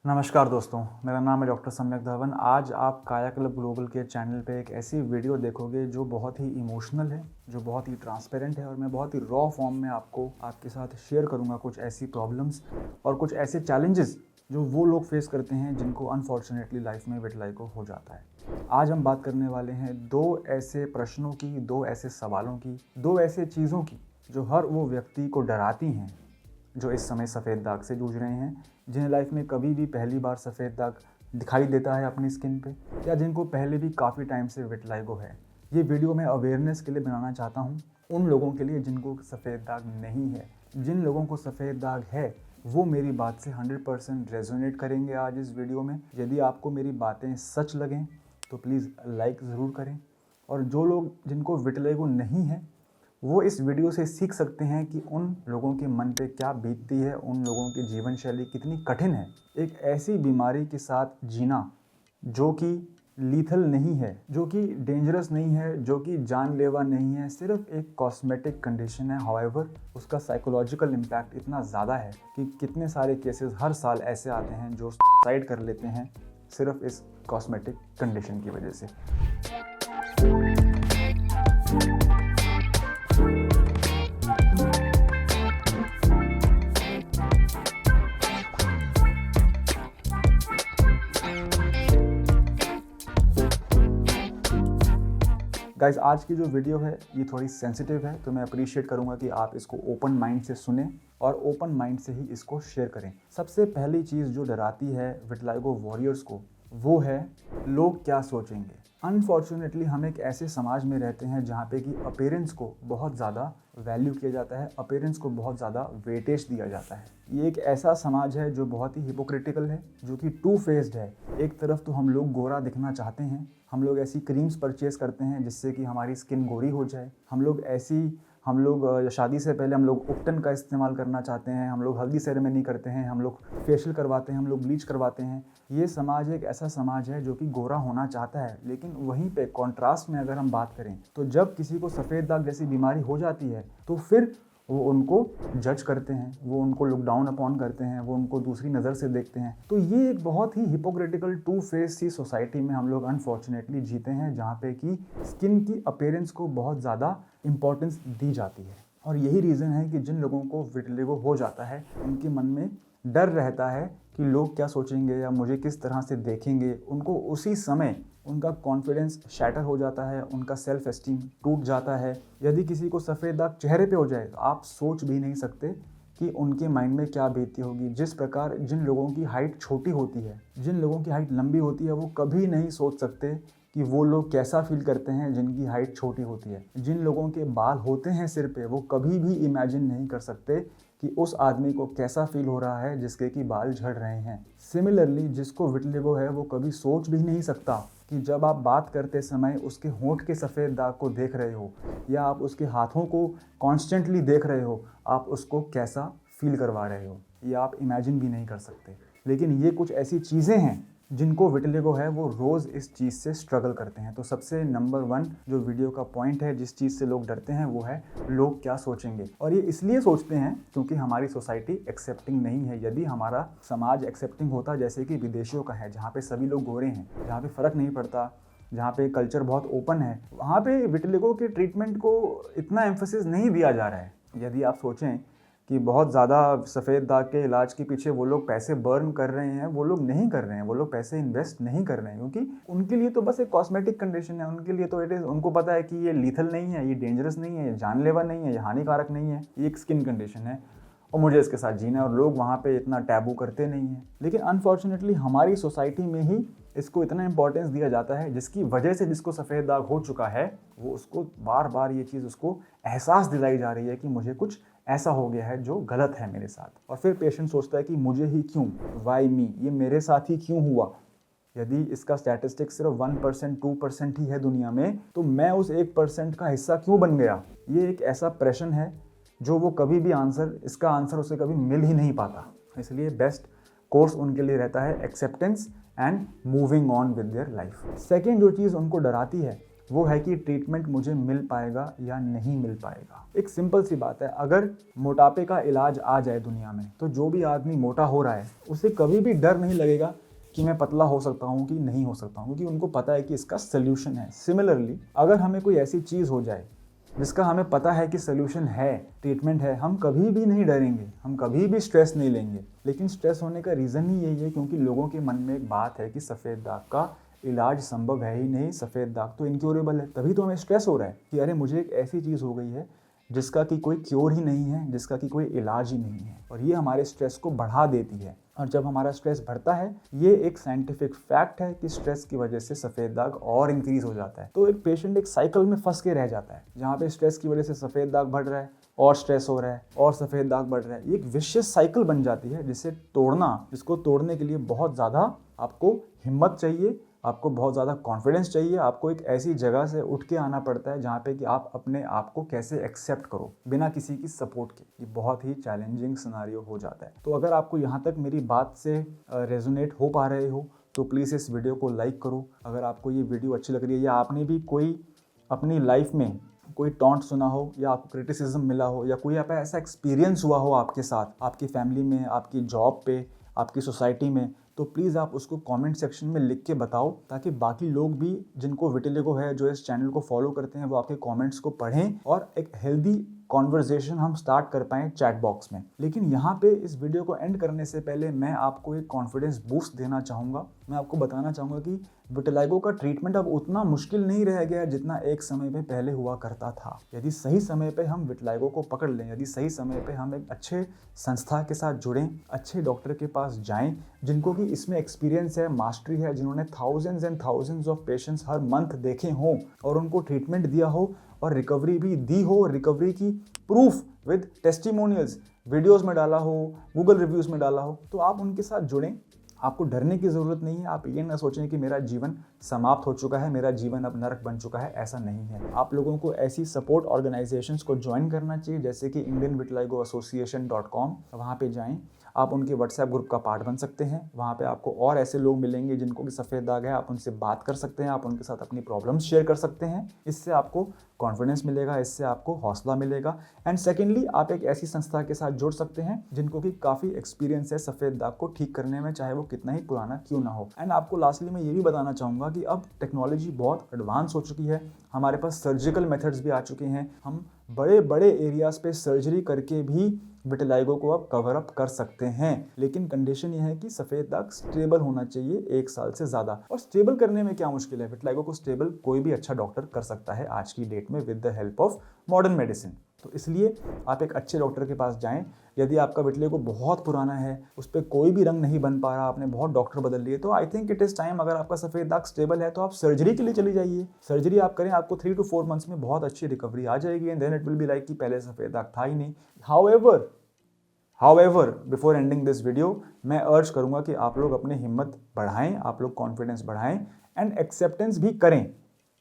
नमस्कार दोस्तों, मेरा नाम है डॉक्टर सम्यक धवन। आज आप काया क्लब ग्लोबल के चैनल पे एक ऐसी वीडियो देखोगे जो बहुत ही इमोशनल है, जो बहुत ही ट्रांसपेरेंट है और मैं बहुत ही रॉ फॉर्म में आपको आपके साथ शेयर करूंगा कुछ ऐसी प्रॉब्लम्स और कुछ ऐसे चैलेंजेस जो वो लोग फेस करते हैं जिनको अनफॉर्चुनेटली लाइफ में विटिलिगो हो जाता है। आज हम बात करने वाले हैं दो ऐसे प्रश्नों की, दो ऐसे सवालों की, दो ऐसे चीज़ों की जो हर वो व्यक्ति को डराती हैं जो इस समय सफ़ेद दाग से जूझ रहे हैं, जिन्हें लाइफ में कभी भी पहली बार सफ़ेद दाग दिखाई देता है अपनी स्किन पे, या जिनको पहले भी काफ़ी टाइम से विटिलिगो है। ये वीडियो मैं अवेयरनेस के लिए बनाना चाहता हूँ उन लोगों के लिए जिनको सफ़ेद दाग नहीं है। जिन लोगों को सफ़ेद दाग है वो मेरी बात से 100% रेजोनेट करेंगे आज इस वीडियो में। यदि आपको मेरी बातें सच लगें तो प्लीज़ लाइक ज़रूर करें, और जो लोग जिनको विटिलिगो नहीं है वो इस वीडियो से सीख सकते हैं कि उन लोगों के मन पे क्या बीतती है, उन लोगों की जीवन शैली कितनी कठिन है एक ऐसी बीमारी के साथ जीना जो कि लीथल नहीं है, जो कि डेंजरस नहीं है, जो कि जानलेवा नहीं है, सिर्फ एक कॉस्मेटिक कंडीशन है। हाउएवर उसका साइकोलॉजिकल इम्पैक्ट इतना ज़्यादा है कि कितने सारे केसेस हर साल ऐसे आते हैं जो सुसाइड कर लेते हैं सिर्फ इस कॉस्मेटिक कंडीशन की वजह से। गाइस, आज की जो वीडियो है ये थोड़ी सेंसिटिव है, तो मैं अप्रिशिएट करूंगा कि आप इसको ओपन माइंड से सुने और ओपन माइंड से ही इसको शेयर करें। सबसे पहली चीज़ जो डराती है विटिलिगो वॉरियर्स को वो है लोग क्या सोचेंगे। अनफॉर्चुनेटली हम एक ऐसे समाज में रहते हैं जहाँ पे कि अपीयरेंस को बहुत ज़्यादा वैल्यू किया जाता है, अपीयरेंस को बहुत ज़्यादा वेटेज दिया जाता है। ये एक ऐसा समाज है जो बहुत ही हिपोक्रिटिकल है, जो कि टू फेस्ड है। एक तरफ तो हम लोग गोरा दिखना चाहते हैं, हम लोग ऐसी क्रीम्स परचेज़ करते हैं जिससे कि हमारी स्किन गोरी हो जाए, हम लोग शादी से पहले हम लोग उपटन का इस्तेमाल करना चाहते हैं, हम लोग हल्दी सेरेमनी करते हैं, हम लोग फेशियल करवाते हैं, हम लोग ब्लीच करवाते हैं। ये समाज एक ऐसा समाज है जो कि गोरा होना चाहता है। लेकिन वहीं पे कॉन्ट्रास्ट में अगर हम बात करें तो जब किसी को सफ़ेद दाग जैसी बीमारी हो जाती है तो फिर वो उनको जज करते हैं, वो उनको लुक डाउन अपॉन करते हैं, वो उनको दूसरी नज़र से देखते हैं। तो ये एक बहुत ही हिपोक्रिटिकल टू फेस सी सोसाइटी में हम लोग अनफॉर्चुनेटली जीते हैं, जहाँ पे कि स्किन की अपीयरेंस को बहुत ज़्यादा इम्पोर्टेंस दी जाती है। और यही रीज़न है कि जिन लोगों को विटिलिगो हो जाता है उनके मन में डर रहता है कि लोग क्या सोचेंगे या मुझे किस तरह से देखेंगे। उनको उसी समय उनका कॉन्फिडेंस शैटर हो जाता है, उनका सेल्फ एस्टीम टूट जाता है। यदि किसी को सफ़ेद दाग चेहरे पे हो जाए तो आप सोच भी नहीं सकते कि उनके माइंड में क्या बीतती होगी। जिस प्रकार जिन लोगों की हाइट छोटी होती है, जिन लोगों की हाइट लंबी होती है, वो कभी नहीं सोच सकते कि वो लोग कैसा फील करते हैं जिनकी हाइट छोटी होती है। जिन लोगों के बाल होते हैं सिर पे, वो कभी भी इमेजिन नहीं कर सकते कि उस आदमी को कैसा फील हो रहा है जिसके कि बाल झड़ रहे हैं। सिमिलरली जिसको विटिलिगो है वो कभी सोच भी नहीं सकता कि जब आप बात करते समय उसके होंठ के सफ़ेद दाग को देख रहे हो या आप उसके हाथों को कॉन्स्टेंटली देख रहे हो, आप उसको कैसा फील करवा रहे हो, ये आप इमेजिन भी नहीं कर सकते। लेकिन ये कुछ ऐसी चीज़ें हैं जिनको विटिलिगो है वो रोज़ इस चीज़ से स्ट्रगल करते हैं। तो सबसे नंबर 1 जो वीडियो का पॉइंट है, जिस चीज़ से लोग डरते हैं, वो है लोग क्या सोचेंगे। और ये इसलिए सोचते हैं क्योंकि हमारी सोसाइटी एक्सेप्टिंग नहीं है। यदि हमारा समाज एक्सेप्टिंग होता जैसे कि विदेशियों का है, जहाँ पे सभी लोग गोरे हैं, जहाँ पे फ़र्क नहीं पड़ता, जहाँ पे कल्चर बहुत ओपन है, वहाँ पे विटिलिगो के ट्रीटमेंट को इतना एम्फेसिस नहीं दिया जा रहा है। यदि आप सोचें कि बहुत ज़्यादा सफ़ेद दाग के इलाज के पीछे वो लोग पैसे बर्न कर रहे हैं, वो लोग नहीं कर रहे हैं, वो लोग पैसे इन्वेस्ट नहीं कर रहे हैं, क्योंकि उनके लिए तो बस एक कॉस्मेटिक कंडीशन है। उनके लिए तो उनको पता है कि ये लीथल नहीं है, ये डेंजरस नहीं है, ये जानलेवा नहीं है, ये हानिकारक नहीं है, ये एक स्किन कंडीशन है और मुझे इसके साथ जीना है। और लोग वहाँ पे इतना टैबू करते नहीं हैं। लेकिन अनफॉर्चुनेटली हमारी सोसाइटी में ही इसको इतना इंपॉर्टेंस दिया जाता है, जिसकी वजह से जिसको सफ़ेद दाग हो चुका है वो उसको बार बार ये चीज़ उसको एहसास दिलाई जा रही है कि मुझे कुछ ऐसा हो गया है जो गलत है मेरे साथ। और फिर पेशेंट सोचता है कि मुझे ही क्यों, वाई मी, ये मेरे साथ ही क्यों हुआ। यदि इसका स्टैटिस्टिक्स सिर्फ 1% 2% ही है दुनिया में, तो मैं उस 1% का हिस्सा क्यों बन गया। ये एक ऐसा प्रश्न है जो वो कभी भी इसका आंसर उसे कभी मिल ही नहीं पाता। इसलिए बेस्ट कोर्स उनके लिए रहता है acceptance and moving on with their life. Second जो चीज़ उनको डराती है वो है कि ट्रीटमेंट मुझे मिल पाएगा या नहीं मिल पाएगा। एक सिंपल सी बात है, अगर मोटापे का इलाज आ जाए दुनिया में तो जो भी आदमी मोटा हो रहा है उसे कभी भी डर नहीं लगेगा कि मैं पतला हो सकता हूँ कि नहीं हो सकता हूँ, क्योंकि उनको पता है कि इसका सल्यूशन है। सिमिलरली अगर हमें कोई ऐसी चीज़ हो जाए जिसका हमें पता है कि सल्यूशन है, ट्रीटमेंट है, हम कभी भी नहीं डरेंगे, हम कभी भी स्ट्रेस नहीं लेंगे। लेकिन स्ट्रेस होने का रीज़न ही यही है क्योंकि लोगों के मन में एक बात है कि सफ़ेद दाग का इलाज संभव है ही नहीं, सफ़ेद दाग तो इनक्योरेबल है। तभी तो हमें स्ट्रेस हो रहा है कि अरे मुझे एक ऐसी चीज़ हो गई है जिसका कि कोई क्योर ही नहीं है, जिसका कि कोई इलाज ही नहीं है, और ये हमारे स्ट्रेस को बढ़ा देती है। और जब हमारा स्ट्रेस बढ़ता है, ये एक साइंटिफिक फैक्ट है कि स्ट्रेस की वजह से सफ़ेद दाग और इंक्रीज हो जाता है। तो एक पेशेंट एक साइकिल में फंस के रह जाता है जहाँ पे स्ट्रेस की वजह से सफ़ेद दाग बढ़ रहा है और स्ट्रेस हो रहा है और सफ़ेद दाग बढ़ रहा है। ये एक विशियस साइकिल बन जाती है जिसको तोड़ने के लिए बहुत ज़्यादा आपको हिम्मत चाहिए, आपको बहुत ज़्यादा कॉन्फिडेंस चाहिए, आपको एक ऐसी जगह से उठ के आना पड़ता है जहाँ पे कि आप अपने आप को कैसे एक्सेप्ट करो बिना किसी की सपोर्ट के। ये बहुत ही चैलेंजिंग सिनेरियो हो जाता है। तो अगर आपको यहाँ तक मेरी बात से रेजोनेट हो पा रहे हो तो प्लीज़ इस वीडियो को लाइक करो। अगर आपको ये वीडियो अच्छी लग रही है या आपने भी कोई अपनी लाइफ में कोई टॉन्ट सुना हो या आपको क्रिटिसिज्म मिला हो या कोई आप ऐसा एक्सपीरियंस हुआ हो आपके साथ, आपकी फैमिली में, आपकी जॉब पे, आपकी सोसाइटी में, तो प्लीज़ आप उसको कमेंट सेक्शन में लिख के बताओ ताकि बाकी लोग भी जिनको विटिलिगो है, जो इस चैनल को फॉलो करते हैं, वो आपके कमेंट्स को पढ़ें और एक हेल्दी कॉन्वर्जेशन हम स्टार्ट कर पाएँ चैट बॉक्स में। लेकिन यहाँ पे इस वीडियो को एंड करने से पहले मैं आपको एक कॉन्फिडेंस बूस्ट देना चाहूँगा। मैं आपको बताना चाहूँगा कि विटिलिगो का ट्रीटमेंट अब उतना मुश्किल नहीं रह गया जितना एक समय पे पहले हुआ करता था। यदि सही समय पे हम विटिलिगो को पकड़ लें, यदि सही समय पे हम एक अच्छे संस्था के साथ जुड़ें, अच्छे डॉक्टर के पास जाएं जिनको कि इसमें एक्सपीरियंस है, मास्टरी है, जिन्होंने thousands and thousands of patients her month देखे हों और उनको ट्रीटमेंट दिया हो और रिकवरी भी दी हो, रिकवरी की प्रूफ विद टेस्टिमोनियल्स वीडियोस में डाला हो, गूगल रिव्यूज़ में डाला हो, तो आप उनके साथ जुड़ें। आपको डरने की ज़रूरत नहीं है। आप ये ना सोचें कि मेरा जीवन समाप्त हो चुका है, मेरा जीवन अब नरक बन चुका है, ऐसा नहीं है। आप लोगों को ऐसी सपोर्ट ऑर्गेनाइजेशंस को ज्वाइन करना चाहिए जैसे कि indianvitiligoassociation.com। वहाँ पे जाएं, आप उनके व्हाट्सएप ग्रुप का पार्ट बन सकते हैं। वहाँ पे आपको और ऐसे लोग मिलेंगे जिनको कि सफ़ेद दाग है, आप उनसे बात कर सकते हैं, आप उनके साथ अपनी प्रॉब्लम्स शेयर कर सकते हैं। इससे आपको कॉन्फिडेंस मिलेगा, इससे आपको हौसला मिलेगा। एंड सेकेंडली, आप एक ऐसी संस्था के साथ जुड़ सकते हैं जिनको कि काफ़ी एक्सपीरियंस है सफ़ेद दाग को ठीक करने में, चाहे वो कितना ही पुराना क्यों ना हो। एंड आपको लास्टली मैं ये भी बताना चाहूँगा कि अब टेक्नोलॉजी बहुत एडवांस हो चुकी है, हमारे पास सर्जिकल मेथड्स भी आ चुके हैं। हम बड़े बड़े एरियाज पे सर्जरी करके भी विटिलिगो को अब कवर अप कर सकते हैं। लेकिन कंडीशन ये है कि सफ़ेद दाग स्टेबल होना चाहिए 1 साल से ज़्यादा। और स्टेबल करने में क्या मुश्किल है? विटिलिगो को स्टेबल कोई भी अच्छा डॉक्टर कर सकता है आज की डेट में with the help of modern medicine. तो इसलिए आप एक अच्छे डॉक्टर के पास जाएं। यदि आपका विटिलिगो बहुत पुराना है, उस पर कोई भी रंग नहीं बन पा रहा, आपने बहुत डॉक्टर बदल लिए, तो I think it is time, अगर आपका सफ़ेद दाग स्टेबल है तो आप सर्जरी के लिए चली जाइए। सर्जरी आप करें, आपको 3 to 4 मंथ्स में बहुत अच्छी रिकवरी आ जाएगी and then it will be like कि पहले सफ़ेद दाग था ही नहीं। However before ending this video, मैं अर्ज करूंगा कि आप लोग अपनी हिम्मत बढ़ाएं, आप लोग कॉन्फिडेंस बढ़ाएं एंड एक्सेप्टेंस भी करें।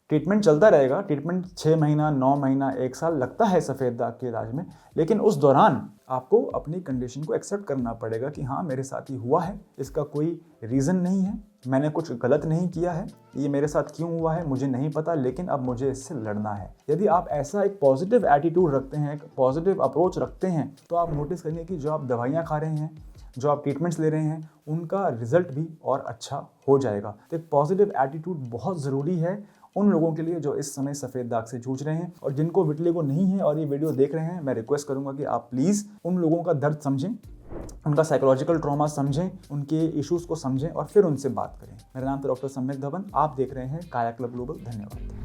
ट्रीटमेंट चलता रहेगा, ट्रीटमेंट 6 महीना, 9 महीना, 1 साल लगता है सफ़ेद दाग के इलाज में, लेकिन उस दौरान आपको अपनी कंडीशन को एक्सेप्ट करना पड़ेगा कि हाँ, मेरे साथ ही हुआ है, इसका कोई रीज़न नहीं है, मैंने कुछ गलत नहीं किया है, ये मेरे साथ क्यों हुआ है मुझे नहीं पता, लेकिन अब मुझे इससे लड़ना है। यदि आप ऐसा एक पॉजिटिव एटीट्यूड रखते हैं, एक पॉजिटिव अप्रोच रखते हैं, तो आप नोटिस करेंगे कि जो आप दवाइयाँ खा रहे हैं, जो आप ट्रीटमेंट्स ले रहे हैं, उनका रिजल्ट भी और अच्छा हो जाएगा। तो एक पॉजिटिव एटीट्यूड बहुत ज़रूरी है उन लोगों के लिए जो इस समय सफ़ेद दाग से जूझ रहे हैं। और जिनको विटिलिगो नहीं है और ये वीडियो देख रहे हैं, मैं रिक्वेस्ट करूंगा कि आप प्लीज़ उन लोगों का दर्द समझें, उनका साइकोलॉजिकल ट्रॉमा समझें, उनके इश्यूज़ को समझें और फिर उनसे बात करें। मेरा नाम तो डॉक्टर सम्यक धवन, आप देख रहे हैं काया क्लब ग्लोबल। धन्यवाद।